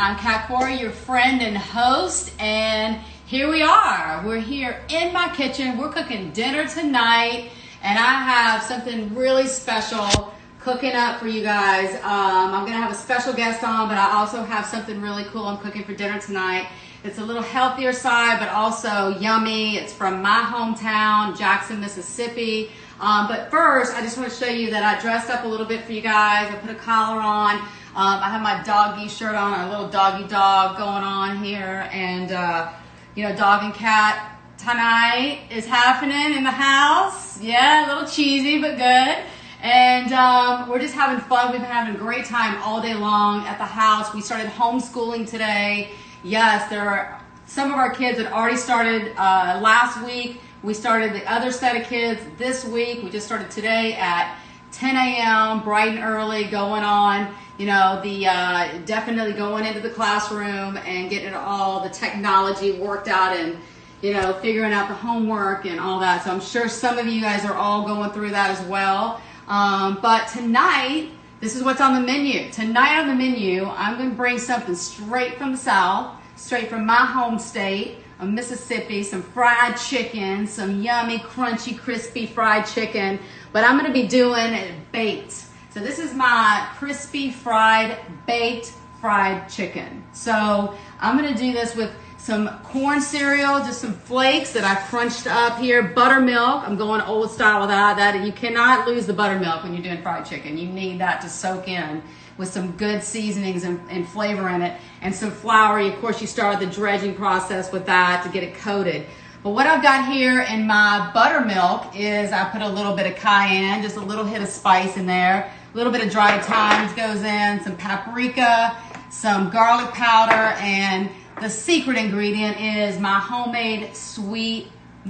I'm Cora, your friend and host, and here we are. We're here in my kitchen. We're cooking dinner tonight, and I have something really special cooking up for you guys. I'm going to have a special guest on, but I also have something really cool I'm cooking for dinner tonight. It's a little healthier side, but also yummy. It's from my hometown, Jackson, Mississippi. But first, I just want to show you that I dressed up a little bit for you guys. I put a collar on. I have my doggy shirt on, our little doggy dog going on here. And, dog and cat tonight is happening in the house. Yeah, a little cheesy, but good. And we're just having fun. We've been having a great time all day long at the house. We started homeschooling today. Yes, some of our kids had already started last week. We started the other set of kids this week. We just started today at 10 a.m., bright and early, going on, definitely going into the classroom and getting all the technology worked out and, figuring out the homework and all that. So I'm sure some of you guys are all going through that as well. But tonight, this is what's on the menu. Tonight on the menu, I'm going to bring something straight from the South, straight from my home state of Mississippi, some fried chicken, some yummy, crunchy, crispy fried chicken. But I'm going to be doing it baked. So this is my crispy fried, baked fried chicken. So I'm going to do this with some corn cereal, just some flakes that I crunched up here, buttermilk. I'm going old style with that. You cannot lose the buttermilk when you're doing fried chicken. You need that to soak in with some good seasonings and flavor in it, and some flour. Of course, you start the dredging process with that to get it coated. But what I've got here in my buttermilk is I put a little bit of cayenne, just a little hit of spice in there, a little bit of dried thyme goes in, some paprika, some garlic powder, and the secret ingredient is my homemade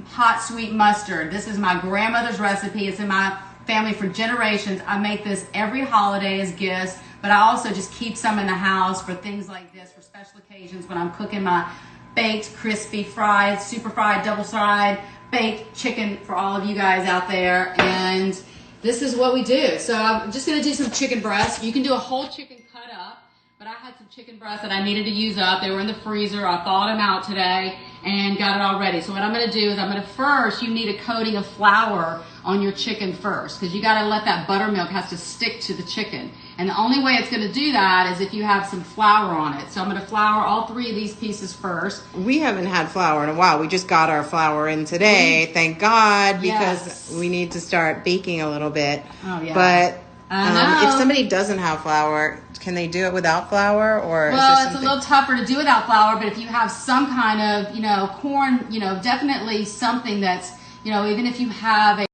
hot sweet mustard. This is my grandmother's recipe. It's in my family for generations. I make this every holiday as gifts, but I also just keep some in the house for things like this, for special occasions when I'm cooking my baked, crispy, fried, super fried, double fried, baked chicken for all of you guys out there. And this is what we do. So I'm just going to do some chicken breasts. You can do a whole chicken cut up. But I had some chicken breasts that I needed to use up. They were in the freezer. I thawed them out today and got it all ready. So what I'm going to do is first, you need a coating of flour on your chicken first, because you got to let that buttermilk has to stick to the chicken. And the only way it's going to do that is if you have some flour on it. So I'm going to flour all three of these pieces first. We haven't had flour in a while. We just got our flour in today, thank God, because we need to start baking a little bit. Oh, yeah. But if somebody doesn't have flour, can they do it without flour? Well, it's a little tougher to do without flour, but if you have some kind of, corn, definitely something that's, even if you have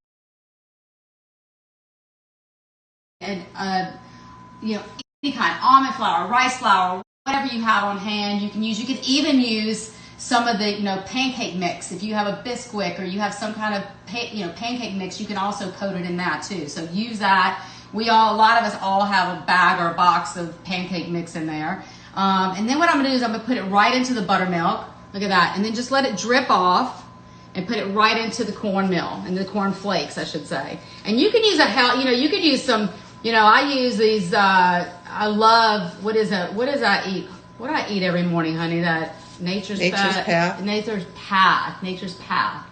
any kind, almond flour, rice flour, whatever you have on hand, you can use. You could even use some of the, pancake mix. If you have a Bisquick or you have some kind of, pancake mix, you can also coat it in that too. So use that. A lot of us all have a bag or a box of pancake mix in there. And then what I'm going to do is I'm going to put it right into the buttermilk. Look at that. And then just let it drip off and put it right into the cornmeal, and the corn flakes, I should say. And you can use you could use some, I use these, I love, what does I eat? What do I eat every morning, honey? That Nature's Path. Nature's Path.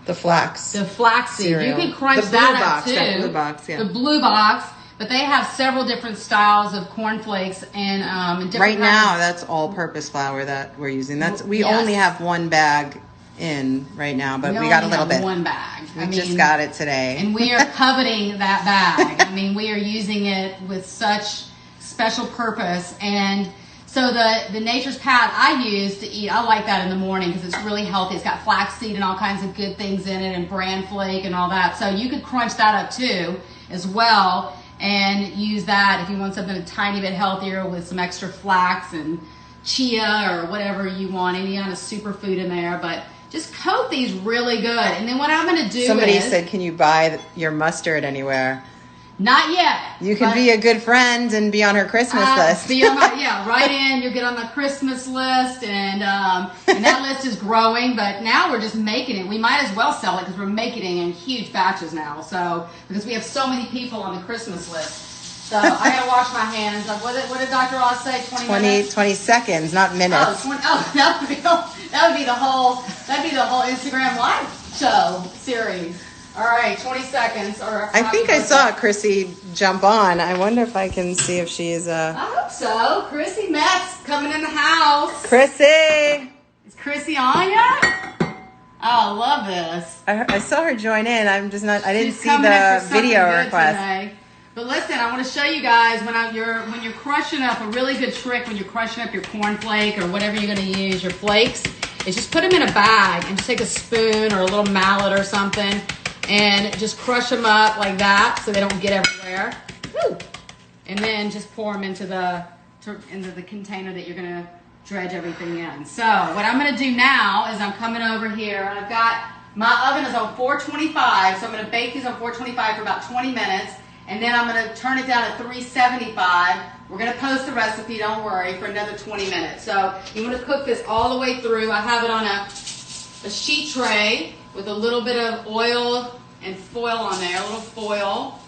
The flax. The flax seed. You can crunch that up too. That blue box, yeah. The blue box. But they have several different styles of cornflakes and different. Right now, that's all-purpose flour that we're using. We only have one bag in right now, but we got a little bit. One bag. We just got it today, and we are coveting that bag. We are using it with such special purpose. And so the Nature's Path I use to eat, I like that in the morning because it's really healthy. It's got flaxseed and all kinds of good things in it, and bran flake and all that. So you could crunch that up too, as well. And use that if you want something a tiny bit healthier with some extra flax and chia or whatever you want, any kind of superfood in there. But just coat these really good. And then what I'm going to do Somebody said, can you buy your mustard anywhere? Not yet. You can be a good friend and be on her Christmas list. Right in. You'll get on the Christmas list, and that list is growing. But now we're just making it. We might as well sell it because we're making it in huge batches now. So because we have so many people on the Christmas list. So I gotta wash my hands. What did Dr. Oz say? 20 minutes? 20 seconds, not minutes. That would be the whole Instagram live show series. All right, 20 seconds. I think I saw Chrissy jump on. I wonder if I can see if she's I hope so. Chrissy Metz coming in the house. Chrissy! Is Chrissy on yet? Oh, I love this. I saw her join in. I didn't see the video request. Today. But listen, I want to show you guys when you're crushing up, a really good trick when you're crushing up your cornflake or whatever you're going to use, your flakes, is just put them in a bag and just take a spoon or a little mallet or something and just crush them up like that so they don't get everywhere. Woo! And then just pour them into the container that you're going to dredge everything in. So what I'm going to do now is I'm coming over here and I've got, my oven is on 425, so I'm going to bake these on 425 for about 20 minutes. And then I'm going to turn it down to 375. We're going to post the recipe, don't worry, for another 20 minutes. So you want to cook this all the way through. I have it on a sheet tray with a little bit of oil and foil on there, a little foil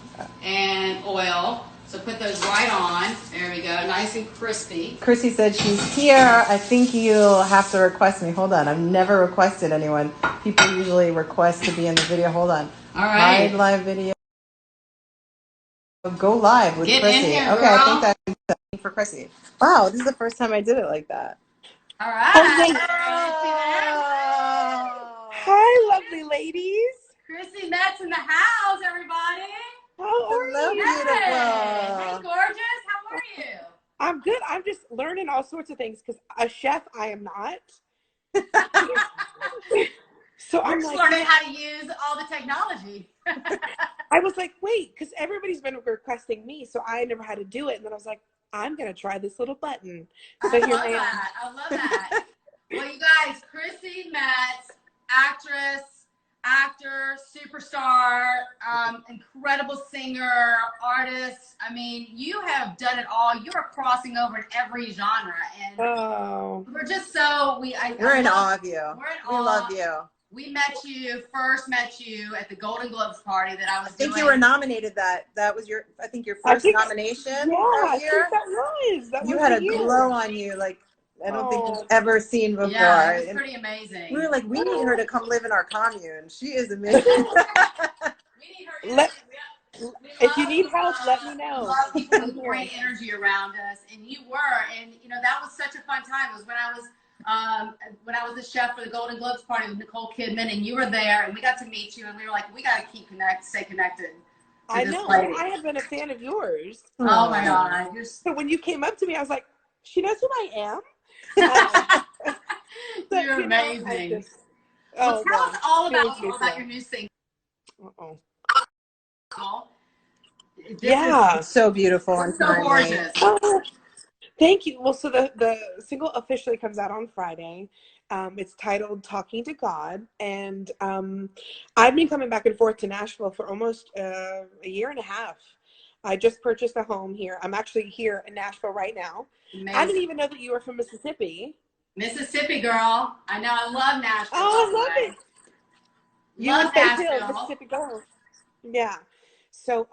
and oil. So put those right on. There we go, nice and crispy. Chrissy said she's here. I think you'll have to request me. Hold on, I've never requested anyone. People usually request to be in the video. Hold on. All right. Live video. Go live with Get Chrissy. In here, okay, girl. I think that's for Chrissy. Wow, this is the first time I did it like that. All right. Hi, lovely ladies. Chrissy Metz in the house, everybody. How are you? Beautiful. Hey, gorgeous. How are you? I'm good. I'm just learning all sorts of things because a chef I am not. So I'm just like learning how to use all the technology. I was like, wait, because everybody's been requesting me, so I never had to do it. And then I was like, I'm gonna try this little button. So I love that. Well, you guys, Chrissy Metz, actress, actor, superstar, incredible singer, artist. I mean, you have done it all. You are crossing over in every genre, and we're just so we're in awe of you. We love you. We first met you at the Golden Globes party that I was doing. I think you were nominated that was your first nomination. Yeah, I think that was. You had a glow on you like I don't think you've ever seen before. Yeah, it was pretty amazing. We were like, we need her to come live in our commune. She is amazing. We need her. If you need help, let me know. Love people with great energy around us, and you were, and that was such a fun time. It was when I was the chef for the Golden Globes party with Nicole Kidman, and you were there, and we got to meet you, and we were like, we got to stay connected. I know. Lady. I have been a fan of yours. Oh my God! So when you came up to me, I was like, she knows who I am. You're amazing. Tell us all about your new single. It's so beautiful and so gorgeous. Thank you. Well, so the single officially comes out on Friday. It's titled Talking to God. And I've been coming back and forth to Nashville for almost a year and a half. I just purchased a home here. I'm actually here in Nashville right now. Amazing. I didn't even know that you were from Mississippi. Mississippi girl. I know. I love Nashville. Oh, I love it. Love Nashville. Mississippi girl. Yeah. So,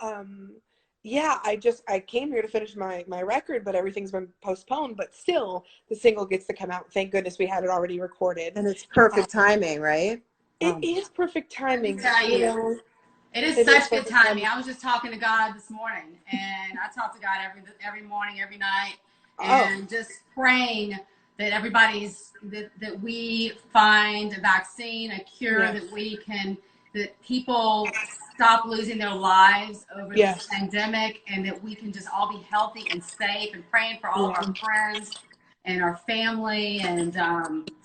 I came here to finish my record, but everything's been postponed. But still, the single gets to come out. Thank goodness we had it already recorded. And it's perfect timing, right? It is perfect timing. It is such good timing. I was just talking to God this morning, and I talk to God every morning, every night, and just praying that that we find a vaccine, a cure, that people stop losing their lives over this pandemic, and that we can just all be healthy and safe, and praying for all of our friends and our family. And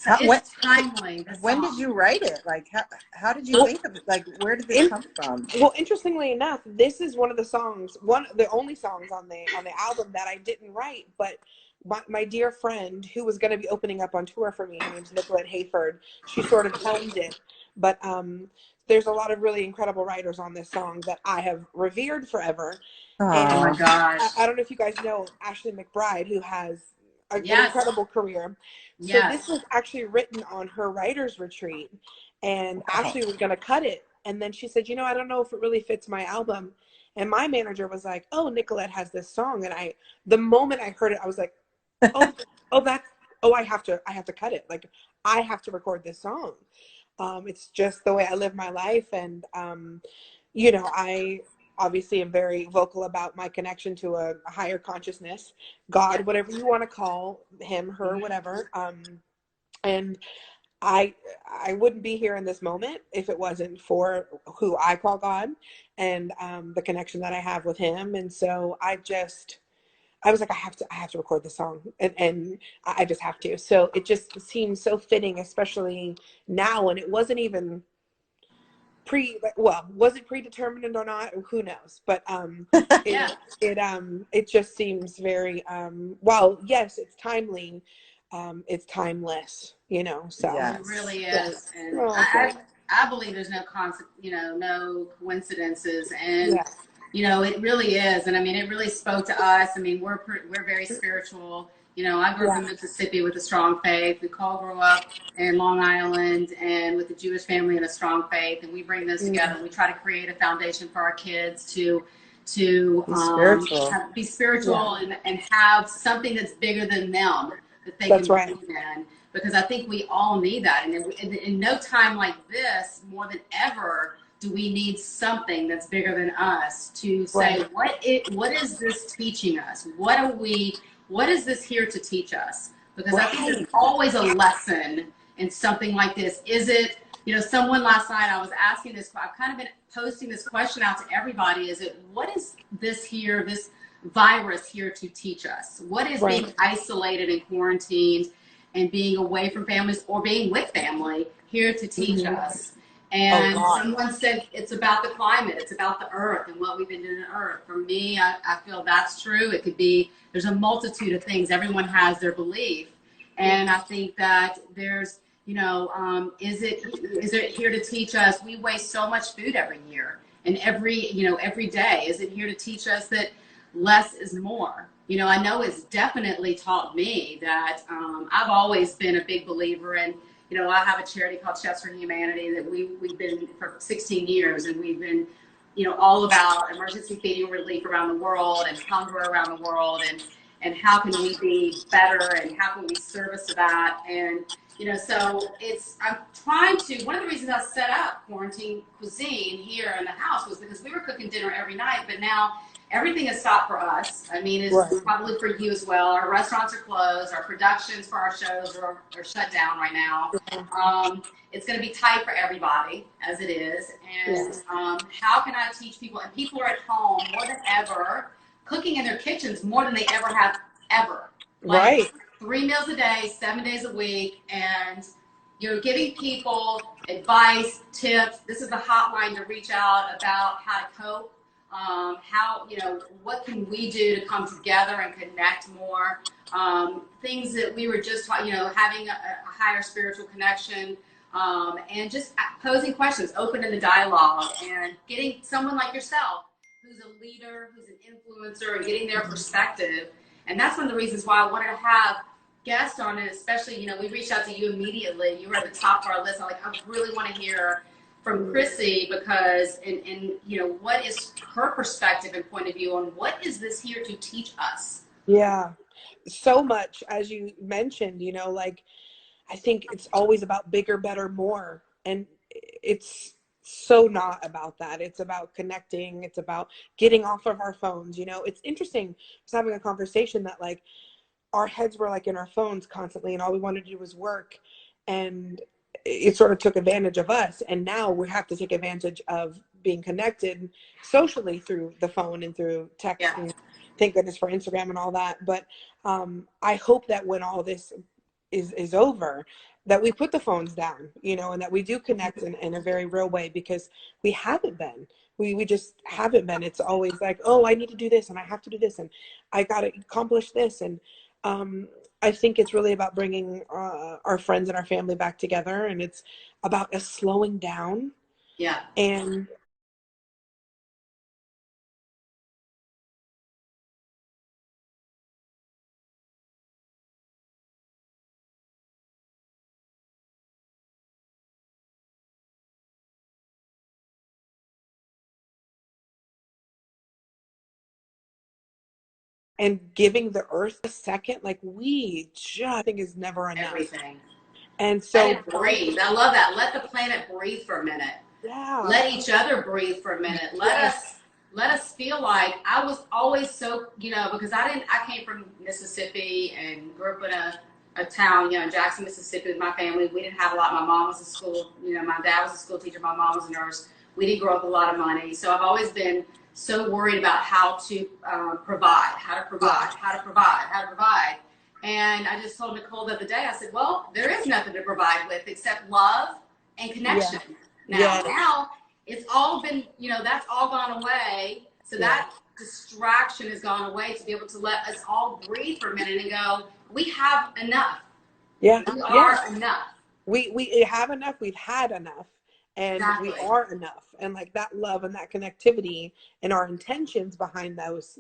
it's timely. When did you write it? Like, how did you think of it? Like, where did this come from? Well, interestingly enough, this is one of the songs, the only songs on the album that I didn't write, but my dear friend who was going to be opening up on tour for me, her name's Nicolette Hayford, she sort of helmed it. But there's a lot of really incredible writers on this song that I have revered forever. Oh my gosh. I don't know if you guys know Ashley McBride, who has an incredible career. So this was actually written on her writer's retreat, and Ashley was going to cut it. And then she said, I don't know if it really fits my album. And my manager was like, "Oh, Nicolette has this song." And the moment I heard it, I was like, "Oh, oh, I have to cut it. Like, I have to record this song." It's just the way I live my life. And, I obviously am very vocal about my connection to a higher consciousness, God, whatever you want to call him, her, whatever. And I I wouldn't be here in this moment if it wasn't for who I call God, and the connection that I have with him. And so I was like, I have to record the song, and I just have to. So it just seems so fitting, especially now. And it wasn't even was it predetermined or not? Who knows? But it just seems very yes, it's timely, it's timeless, so It really is. And okay. I believe there's no no coincidences. And, Yeah, it really is. And I mean, it really spoke to us. I mean, we're very spiritual. I grew up in Mississippi with a strong faith. We all grew up in Long Island and with a Jewish family and a strong faith. And we bring those together. And we try to create a foundation for our kids to be spiritual and have something that's bigger than them that they can believe in. Because I think we all need that. And in no time like this, more than ever, do we need something that's bigger than us to say, what is this teaching us? What is this here to teach us? Because I think there's always a lesson in something like this. Is it, someone last night, I was asking this, I've kind of been posting this question out to everybody. Is it, what is this virus here to teach us? What is being isolated and quarantined and being away from families or being with family here to teach us? And someone said it's about the climate, it's about the earth and what we've been doing to earth. For me, I feel that's true. It could be, there's a multitude of things. Everyone has their belief. And I think that there's, is it here to teach us? We waste so much food every year and every day. Is it here to teach us that less is more? I know it's definitely taught me that I've always been a big believer in, I have a charity called Chefs for Humanity that we've been for 16 years, and we've been, all about emergency feeding relief around the world and hunger around the world, and how can we be better and how can we service that. And, so I'm trying to, one of the reasons I set up Quarantine Cuisine here in the house was because we were cooking dinner every night, but now everything is stopped for us. I mean, it's probably for you as well. Our restaurants are closed. Our productions for our shows are shut down right now. It's going to be tight for everybody, as it is. And how can I teach people? And people are at home more than ever, cooking in their kitchens more than they ever have ever. Like 3 meals a day, 7 days a week, and giving people advice, tips. This is the hotline to reach out about how to cope. What can we do to come together and connect more? Things that we were just talking, having a higher spiritual connection, and just posing questions, open in the dialogue, and getting someone like yourself who's a leader, who's an influencer, and getting their perspective. And that's one of the reasons why I wanted to have guests on it, especially, we reached out to you immediately. You were at the top of our list. I really want to hear from Chrissy because, and what is her perspective and point of view on what is this here to teach us? Yeah, so much, as you mentioned, I think it's always about bigger, better, more. And it's so not about that. It's about connecting. It's about getting off of our phones. It's interesting. I was having a conversation that our heads were in our phones constantly and all we wanted to do was work. And it sort of took advantage of us. And now we have to take advantage of being connected socially through the phone and through text. And thank goodness for Instagram and all that. But I hope that when all this is over, that we put the phones down, and that we do connect in a very real way, because we haven't been. We just haven't been. It's always like, oh, I need to do this and I have to do this and I got to accomplish this. And I think it's really about bringing our friends and our family back together, and it's about us slowing down. And and giving the earth a second, like we just think is never enough. Everything. And so let it breathe. I love that. Let the planet breathe for a minute. Yeah. Let each other breathe for a minute. Let us feel like I was always so, because I came from Mississippi and grew up in a town, Jackson, Mississippi with my family. We didn't have a lot. My mom was a school, my dad was a school teacher. My mom was a nurse. We didn't grow up with a lot of money. So I've always been so worried about how to provide. And I just told Nicole the other day, I said, well, there is nothing to provide with except love and connection. Now it's all been, that's all gone away. So that distraction has gone away to be able to let us all breathe for a minute and go, we have enough. Yeah. We are enough. We have enough. We've had enough. And we are enough. And like that love and that connectivity and our intentions behind those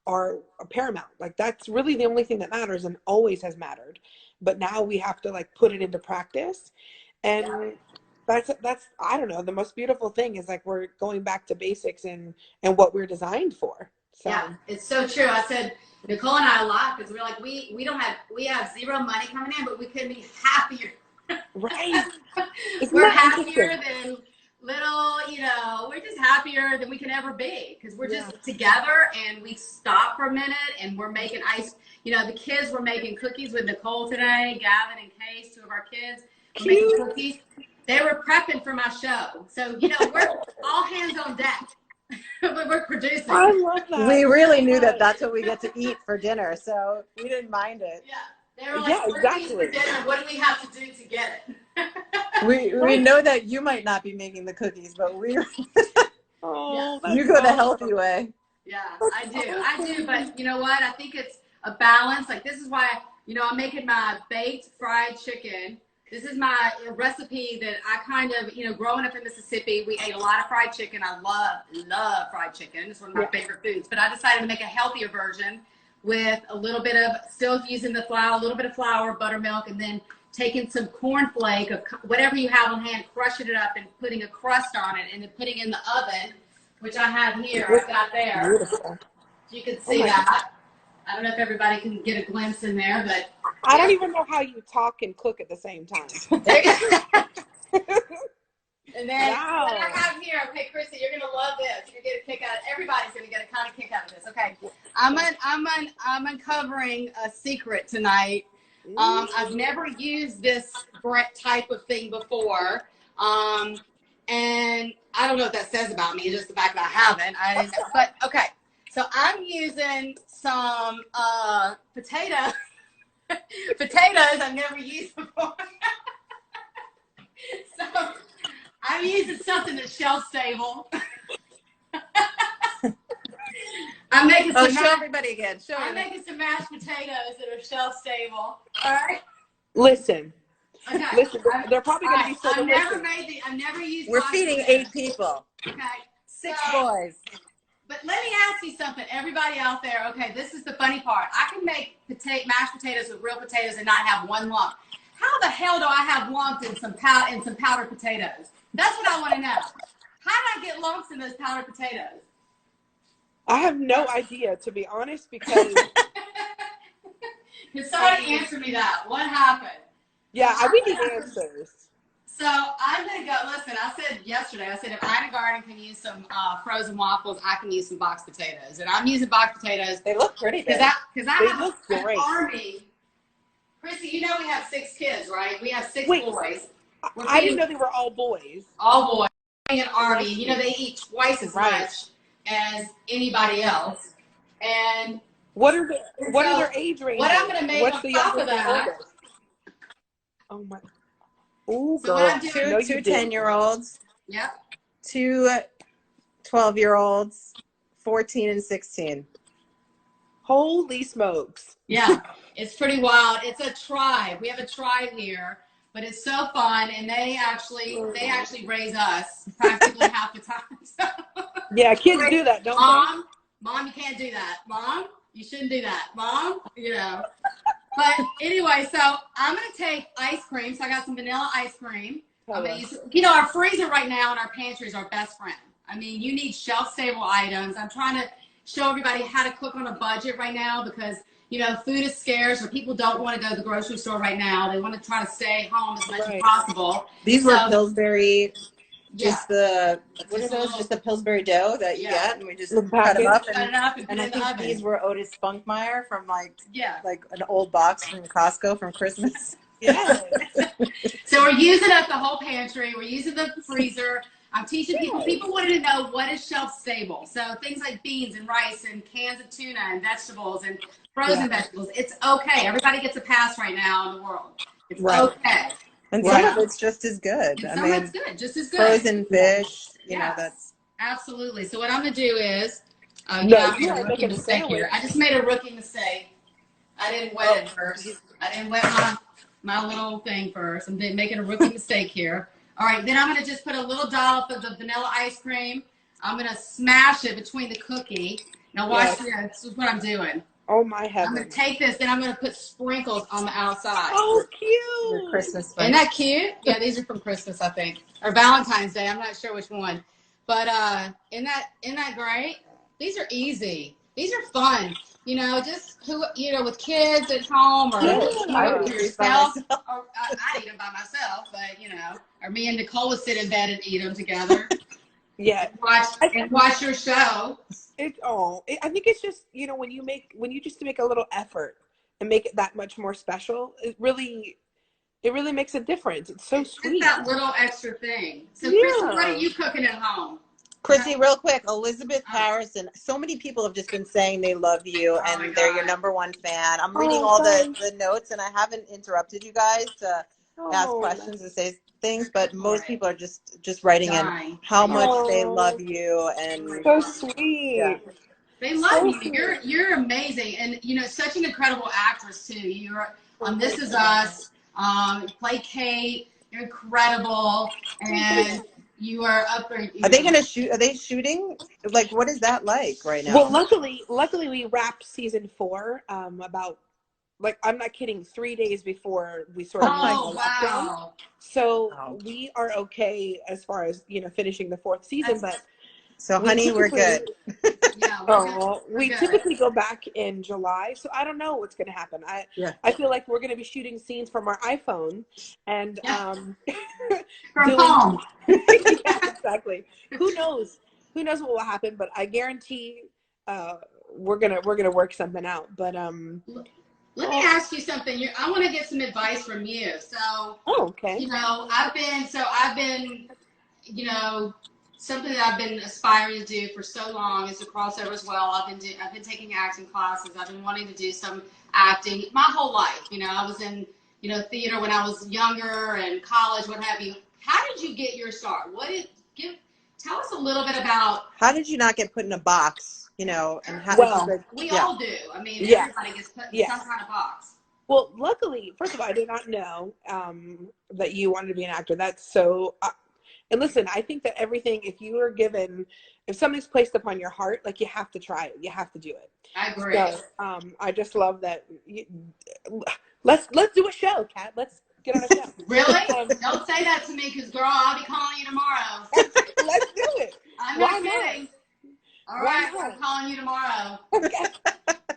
are paramount. Like that's really the only thing that matters and always has mattered. But now we have to like put it into practice. And that's I don't know, the most beautiful thing is like we're going back to basics and what we're designed for. So yeah, it's so true. I said Nicole and I laugh because we're like we have zero money coming in, but we couldn't be happier. Right. We're happier than little, we're just happier than we can ever be because we're just together and we stop for a minute and we're making ice. The kids were making cookies with Nicole today, Gavin and Case, 2 of our kids were making cookies. They were prepping for my show. So, we're all hands on deck. We're producing. I love that. We really knew that that's what we get to eat for dinner, so we didn't mind it. Yeah. They were like, exactly. For dinner, what do we have to do to get it? We know that you might not be making the cookies, but we you go the healthy way. Yeah, I do. But you know what? I think it's a balance. Like this is why, I'm making my baked fried chicken. This is my recipe that I kind of, growing up in Mississippi, we ate a lot of fried chicken. I love fried chicken. It's one of my favorite foods. But I decided to make a healthier version with a little bit of, still using the flour, a little bit of flour, buttermilk, and then taking some cornflake of whatever you have on hand, crushing it up and putting a crust on it and then putting it in the oven, which I have here, I've got there. Beautiful. You can see that. I don't know if everybody can get a glimpse in there, but. I don't even know how you talk and cook at the same time. There you go. And then what I have here, okay, Chrissy, you're gonna love this. You're gonna get a kick out of it. Everybody's gonna get a kind of kick out of this. Okay, I'm uncovering a secret tonight. I've never used this type of thing before, and I don't know what that says about me. Just the fact that I haven't. But okay, so I'm using some potatoes I've never used before. So I'm using something that's shelf stable. I'm making some show everybody again. I'm making some mashed potatoes that are shelf stable. All right. Listen, they're probably going to be so I've delicious. I've never used. We're feeding potatoes. 8 people. Okay. 6 boys. But let me ask you something, everybody out there. Okay, this is the funny part. I can make mashed potatoes with real potatoes and not have one lump. How the hell do I have lumps in some powdered potatoes? That's what I want to know. How did I get lumps in those powdered potatoes? I have no idea, to be honest, because. Can somebody answer me that? What happened? Yeah, we need answers. So I'm going to go, listen, I said yesterday, if Ina Garden can use some frozen waffles, I can use some boxed potatoes. And I'm using boxed potatoes. They look pretty good. Because I have an army. Chrissy, you know we have 6 kids, right? We have 6 boys. I didn't know they were all boys. All boys. An army. They eat twice as much as anybody else. And what are their age ranges? What I'm going to make on top of that. Oh my. Oh, so girl. Two 10-year-olds. Yep. 2 12-year-olds, 14 and 16. Holy smokes. Yeah, it's pretty wild. It's a tribe. We have a tribe here, but it's so fun, and they actually raise us practically half the time. So. Yeah, kids do that, don't they? Mom, you can't do that. Mom, you shouldn't do that. Mom, But anyway, so I'm going to take ice cream. So I got some vanilla ice cream. I'm going to use, our freezer right now in our pantry is our best friend. I mean, you need shelf-stable items. I'm trying to show everybody how to cook on a budget right now because, you know, food is scarce or people don't want to go to the grocery store right now. They want to try to stay home as much as possible. These were Pillsbury, just what are those? Just the Pillsbury dough that you get, and we just cut them up. And I think these were Otis Spunkmeyer from like an old box from Costco from Christmas. Yeah. So we're using up the whole pantry. We're using the freezer. I'm teaching people. People wanted to know what is shelf stable. So things like beans and rice and cans of tuna and vegetables and frozen vegetables. It's okay. Everybody gets a pass right now in the world. It's okay. And some of it's just as good. Some of it's good, just as good. Frozen fish, you know, that's absolutely. So what I'm gonna do is, you are making a mistake here. I just made a rookie mistake. I didn't wet it first. I didn't wet my little thing first. I'm making a rookie mistake here. All right, then I'm going to just put a little dollop of the vanilla ice cream. I'm going to smash it between the cookie. Now watch this. This is what I'm doing. Oh, my heaven. I'm going to take this, then I'm going to put sprinkles on the outside. Oh, cute. Your Christmas Isn't that cute? Yeah, these are from Christmas, I think. Or Valentine's Day. I'm not sure which one. But isn't that great? These are easy. These are fun. You know, just with kids at home or I would yourself. Or, I eat them by myself, but or me and Nicole would sit in bed and eat them together. Watch your show. I think it's just when you just make a little effort and make it that much more special. It really makes a difference. It's so sweet. It's that little extra thing. So, Chrissy, what are you cooking at home? Chrissy, real quick, Elizabeth Harrison. So many people have just been saying they love you and they're your #1 fan. I'm reading all the notes, and I haven't interrupted you guys to ask questions and say things, but most people are just writing in how much they love you and so sweet. Yeah. They love you. You're amazing, and such an incredible actress too. You're on This Is Us. You play Kate. You're incredible, and you are up there. Are they going to shoot? Are they shooting? Like, what is that like right now? Well, luckily we wrapped season 4 about, like, I'm not kidding, 3 days before we sort of lockdown. So we are okay as far as finishing the 4th season. So, honey, we're good. We typically go back in July, so I don't know what's going to happen. I feel like we're going to be shooting scenes from our iPhone and from home. Yeah, exactly. Who knows what will happen? But I guarantee we're gonna work something out. But let me ask you something. I want to get some advice from you. So okay. I've been something that I've been aspiring to do for so long is a crossover as well. I've been taking acting classes. I've been wanting to do some acting my whole life. I was in theater when I was younger and college, what have you. How did you get your start? Tell us a little bit about. How did you not get put in a box? And how we all do. I mean, everybody gets put in some kind of box. Well, luckily, first of all, I did not know that you wanted to be an actor. That's so. And listen, I think that everything, if something's placed upon your heart, like, you have to try it. You have to do it. I agree. So, I just love that. Let's do a show, Kat. Let's get on a show. Really? Don't say that to me, because, girl, I'll be calling you tomorrow. Let's do it. I'm not kidding. All right, I'm calling you tomorrow. Okay.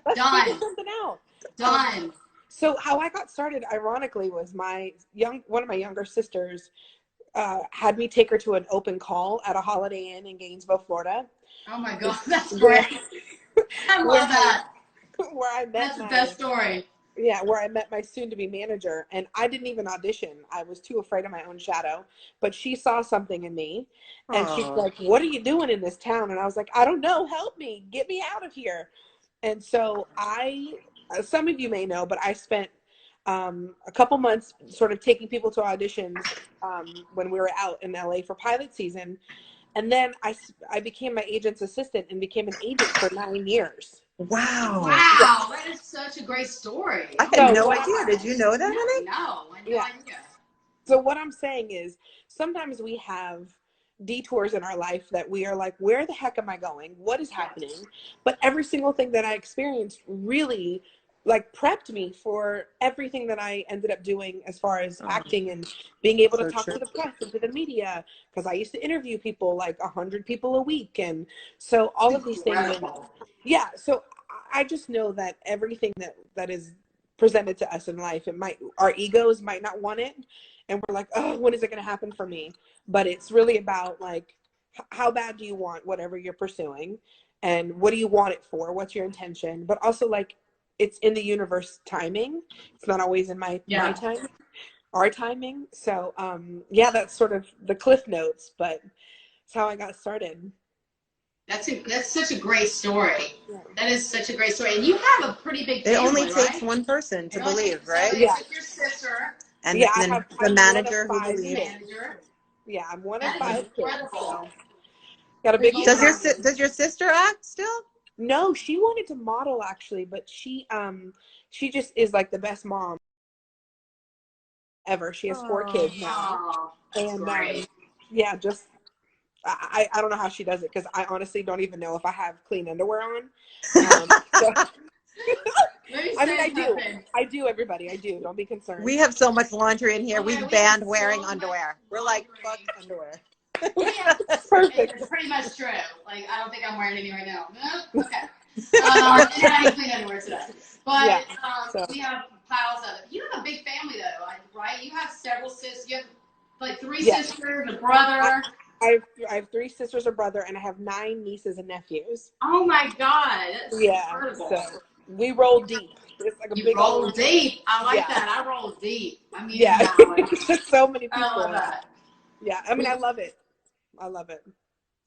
Let's figure something out. Done. So how I got started, ironically, was one of my younger sisters had me take her to an open call at a Holiday Inn in Gainesville, Florida. Oh my God, that's great. I love that. Where I met that's the best story. Yeah, where I met my soon-to-be manager, and I didn't even audition. I was too afraid of my own shadow, but she saw something in me, and she's like, "What are you doing in this town?" And I was like, "I don't know. Help me. Get me out of here." And so some of you may know, but I spent a couple months sort of taking people to auditions when we were out in LA for pilot season. And then I became my agent's assistant and became an agent for 9 years. Wow. Wow. That is such a great story. I had no idea. Did you know that, honey? No, I had no idea. So what I'm saying is sometimes we have detours in our life that we are like, where the heck am I going? What is happening? But every single thing that I experienced really like prepped me for everything that I ended up doing as far as acting and being able to talk to the press and to the media, because I used to interview people, like 100 people a week. And so all of these things. And, yeah. So I just know that everything that is presented to us in life, our egos might not want it. And we're like, oh, when is it going to happen for me? But it's really about like, how bad do you want whatever you're pursuing? And what do you want it for? What's your intention? But also, like, it's in the universe timing. It's not always in my timing, our timing. So, that's sort of the cliff notes, but it's how I got started. That's such a great story. Yeah. That is such a great story. And you have a pretty big family, it only takes one person to believe, right? Yeah. Your sister. And then the manager who believes. Yeah, I'm one of 5 kids. So. Got a big. Does your sister act still? No, she wanted to model actually, but she just is like the best mom ever. She has 4 kids now, and just I don't know how she does it, because I honestly don't even know if I have clean underwear on. I do, everybody. I do. Don't be concerned. We have so much laundry in here. We've banned wearing underwear. We're like, fuck underwear. Perfect. It's pretty much true. Like, I don't think I'm wearing any right now. Okay. And I didn't clean underwear today. But we have piles of it. You have a big family, though, right? You have several sisters. You have like 3 sisters, a brother. I have 3 sisters, a brother, and I have 9 nieces and nephews. Oh my God! That's incredible. So we roll deep. It's like a big roll deep. I like that. I roll deep. I mean, so many people. I love that. Yeah, I mean, I love it. I love it.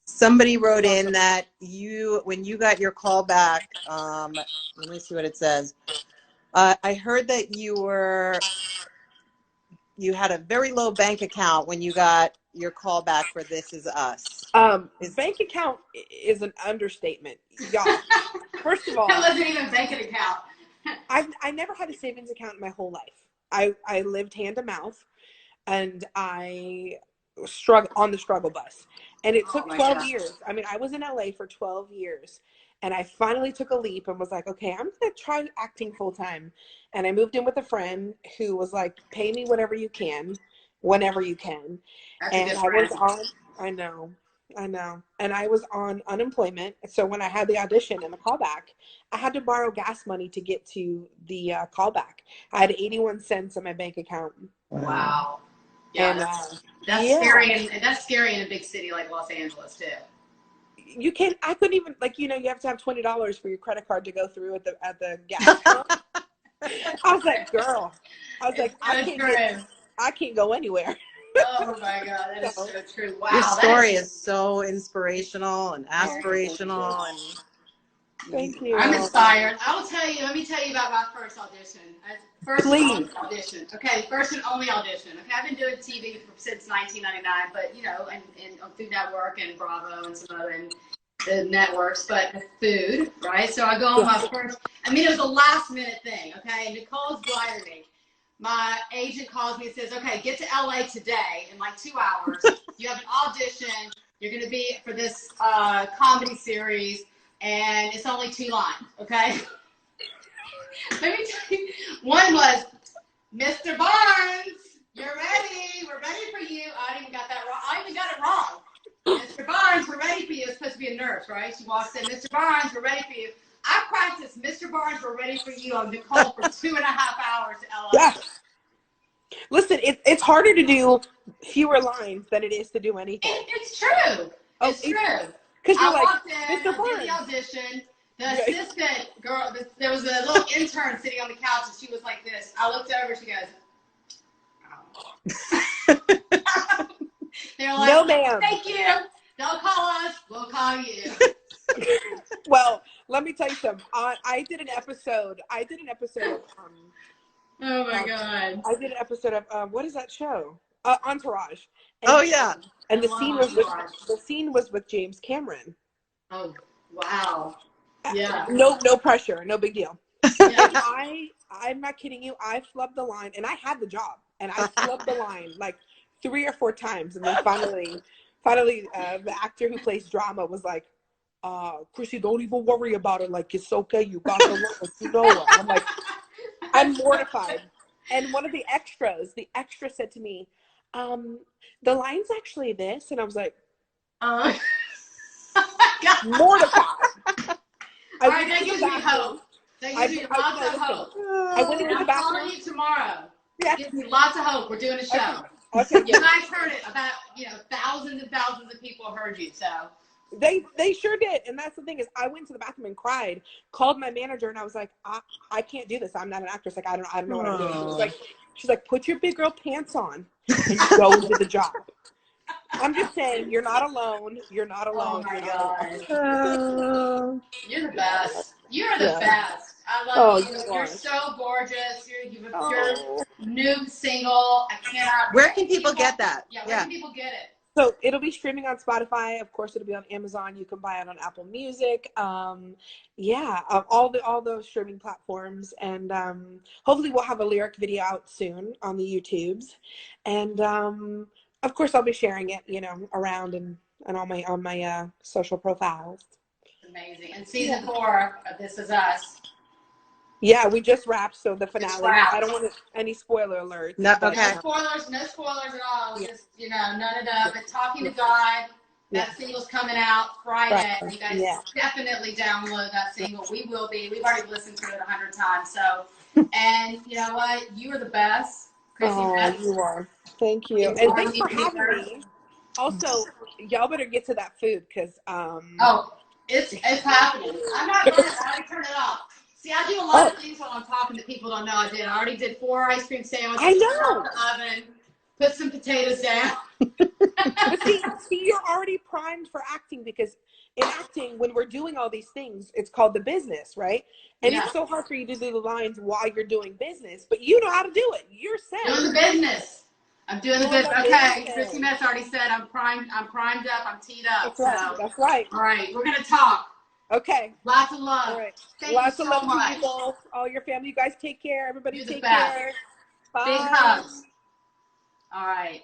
Somebody wrote in that when you got your call back, let me see what it says. I heard that you had a very low bank account when you got your call back for This Is Us. Bank account is an understatement, y'all. First of all, that wasn't even a bank account. I never had a savings account in my whole life. I lived hand to mouth, and I struggled on the struggle bus, and it took 12 years. I mean, I was in LA for 12 years, and I finally took a leap and was like, okay, I'm gonna try acting full time. And I moved in with a friend who was like, pay me whatever you can, whenever you can. And I know. And I was on unemployment. So when I had the audition and the callback, I had to borrow gas money to get to the callback. I had 81 cents in my bank account. Wow. Yeah, and, that's scary. And that's scary in a big city like Los Angeles too. I couldn't even, like, you have to have $20 for your credit card to go through at the gas pump. I was like, girl, I can't go anywhere. Oh my God, that is so true. Wow. Your story is so inspirational and aspirational. And thank you. I'm inspired. Let me tell you about my first audition. First and only audition. Okay, first and only audition. Okay, I've been doing TV since 1999, but and on Food Network and Bravo and some other networks, but food, right? So I go on my first. It was a last minute thing. Okay, and Nicole's blighted me. My agent calls me and says, okay, get to LA today in like 2 hours. You have an audition. You're going to be for this comedy series, and it's only 2 lines, okay? Let me tell you. One was, Mr. Barnes, you're ready. We're ready for you. I even got that wrong. I even got it wrong. Mr. Barnes, we're ready for you. It's supposed to be a nurse, right? She walks in, Mr. Barnes, we're ready for you. I practiced Mr. Barnes, we're ready for you on Nicole for 2.5 hours to LA. Yes. Listen, it's harder to do fewer lines than it is to do anything. It's true. It's true. Because I walked in, Mr. Barnes. Did the audition. The assistant girl, there was a little intern sitting on the couch, and she was like this. I looked over, she goes, oh. They're like, no, ma'am. Thank you. Don't call us. We'll call you. Well, let me tell you something. I did an episode. Of, oh my God. I did an episode of what is that show? Entourage. And, And the scene was with James Cameron. Oh wow. Yeah. No pressure. No big deal. Yeah. I'm not kidding you. I flubbed the line, and I had the job, and I flubbed the line like 3 or 4 times, and then finally, the actor who plays drama was like, Chrissy, don't even worry about it. Like, it's okay. You got the line. You know it. I'm like, I'm mortified. And one of the extra said to me, the line's actually this. And I was like, Oh my God. mortified. All right, that gives me hope. That gives me lots of hope. I went into the bathroom. I'm calling you tomorrow. Yeah. It gives me lots of hope. We're doing a show. Okay. You guys heard it. About, thousands and thousands of people heard you. So they sure did. And that's the thing is, I went to the bathroom and cried, called my manager, and I was like, I can't do this. I'm not an actress. Like, I don't know what I'm doing. She's like, put your big girl pants on and go into the job. I'm just saying, you're not alone. You're not alone. Oh my God. You're the best. You're the best. I love you. You're so gorgeous. You're new single. I cannot. Where can people get that? Yeah, where can people get it? So it'll be streaming on Spotify. Of course, it'll be on Amazon. You can buy it on Apple Music. All those streaming platforms. And hopefully we'll have a lyric video out soon on the YouTubes. And of course, I'll be sharing it, around and on my social profiles. Amazing. And season 4 of This Is Us. Yeah, we just wrapped, so the finale. I don't want any spoiler alerts. No, okay. No spoilers at all. Just, none of that. But Talking to God, that single's coming out Friday. You guys definitely download that single. We will be. We've already listened to it 100 times. So, and you know what? You are the best. Chrissy Metz. You are. Thank you. And thanks for having me. Also, y'all better get to that food because it's happening. I'm not going to. I already turned it off. See, I do a lot of things while I'm talking that people don't know I did. I already did 4 ice cream sandwiches. I know. In the oven. Put some potatoes down. But see, you're already primed for acting because in acting, when we're doing all these things, it's called the business, right? And it's so hard for you to do the lines while you're doing business, but you know how to do it. You're set. Doing the business. I'm doing the business. Okay, Chrissy Metz already said I'm primed up. I'm teed up. That's right. All right, we're gonna talk. Okay. Lots of love. All right. Thank Lots you of so love much. to people. All your family. You guys take care. Everybody You're take the best. care. Bye. Big hugs. All right.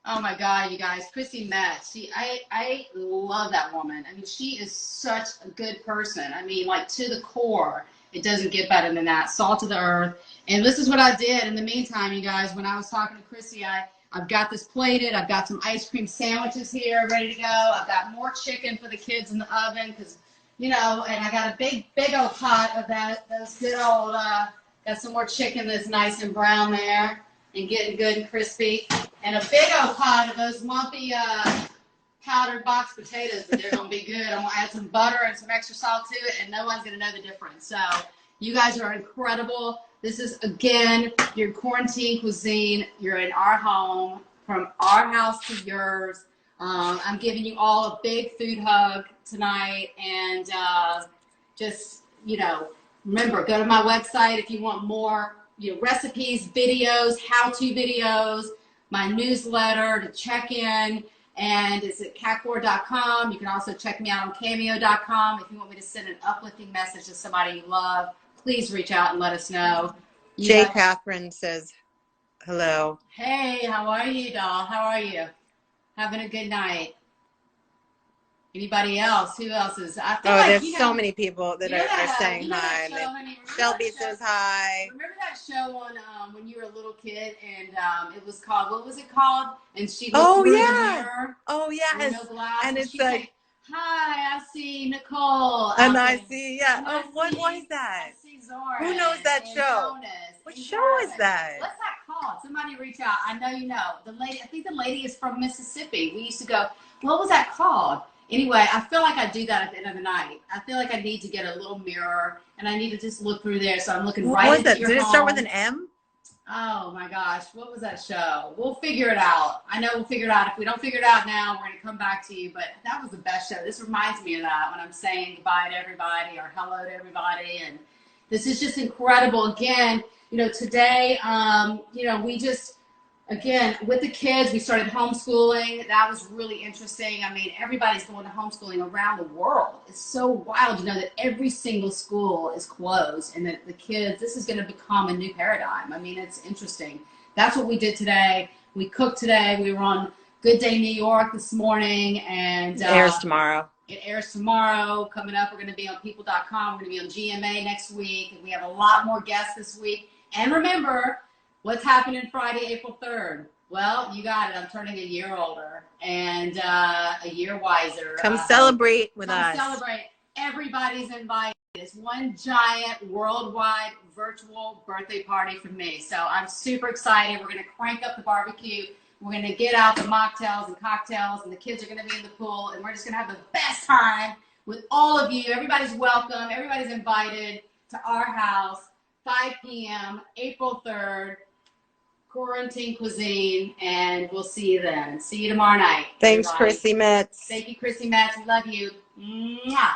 Oh my God, you guys. Chrissy Metz. I love that woman. I mean, she is such a good person. I mean, like to the core. It doesn't get better than that. Salt of the earth. And this is what I did in the meantime, you guys. When I was talking to Chrissy, I've got this plated. I've got some ice cream sandwiches here ready to go. I've got more chicken for the kids in the oven because, and I got a big old pot of those good old, got some more chicken that's nice and brown there and getting good and crispy. And a big old pot of those lumpy powdered box potatoes, but they're going to be good. I'm going to add some butter and some extra salt to it, and no one's going to know the difference. So you guys are incredible. This is, again, your quarantine cuisine. You're in our home, from our house to yours. I'm giving you all a big food hug tonight. And just, remember, go to my website if you want more recipes, videos, how-to videos, my newsletter to check in. And it's at catcore.com. You can also check me out on cameo.com. If you want me to send an uplifting message to somebody you love, please reach out and let us know. Catherine says hello. Hey, how are you, doll? How are you? Having a good night. Anybody else? Who else is? I feel there's so many people that are saying hi. Shelby says hi. Remember that show on when you were a little kid, and it was called, what was it called? And she looked through the mirror. Oh yeah. And it's like, like, hi, I see Nicole. And I see, what was that? I see Zora. Who knows that show? What show is that? What's that called? Somebody reach out. I know you know. The lady, I think the lady is from Mississippi. We used to go, what was that called? Anyway, I feel like I do that at the end of the night. I feel like I need to get a little mirror, and I need to just look through there. So I'm looking right into your home. Did it start with an M? Oh my gosh, what was that show? We'll figure it out. I know we'll figure it out. If we don't figure it out now, we're going to come back to you. But that was the best show. This reminds me of that when I'm saying goodbye to everybody or hello to everybody. And this is just incredible. Again, today, we just, again, with the kids, we started homeschooling. That was really interesting. I mean, everybody's going to homeschooling around the world. It's so wild to know that every single school is closed and that the kids, this is going to become a new paradigm. I mean, it's interesting. That's what we did today. We cooked today. We were on Good Day New York this morning. And it airs tomorrow. It airs tomorrow. Coming up, we're going to be on people.com. We're going to be on GMA next week. And we have a lot more guests this week. And remember, what's happening Friday, April 3rd? Well, you got it. I'm turning a year older and a year wiser. Come celebrate with us. Come celebrate. Everybody's invited. It's one giant worldwide virtual birthday party for me. So I'm super excited. We're going to crank up the barbecue. We're going to get out the mocktails and cocktails, and the kids are going to be in the pool, and we're just going to have the best time with all of you. Everybody's welcome. Everybody's invited to our house, 5 p.m., April 3rd, CORA-ntine Cuisine, and we'll see you then. See you tomorrow night. Thanks, everybody. Chrissy Metz. Thank you, Chrissy Metz. Love you. Mwah.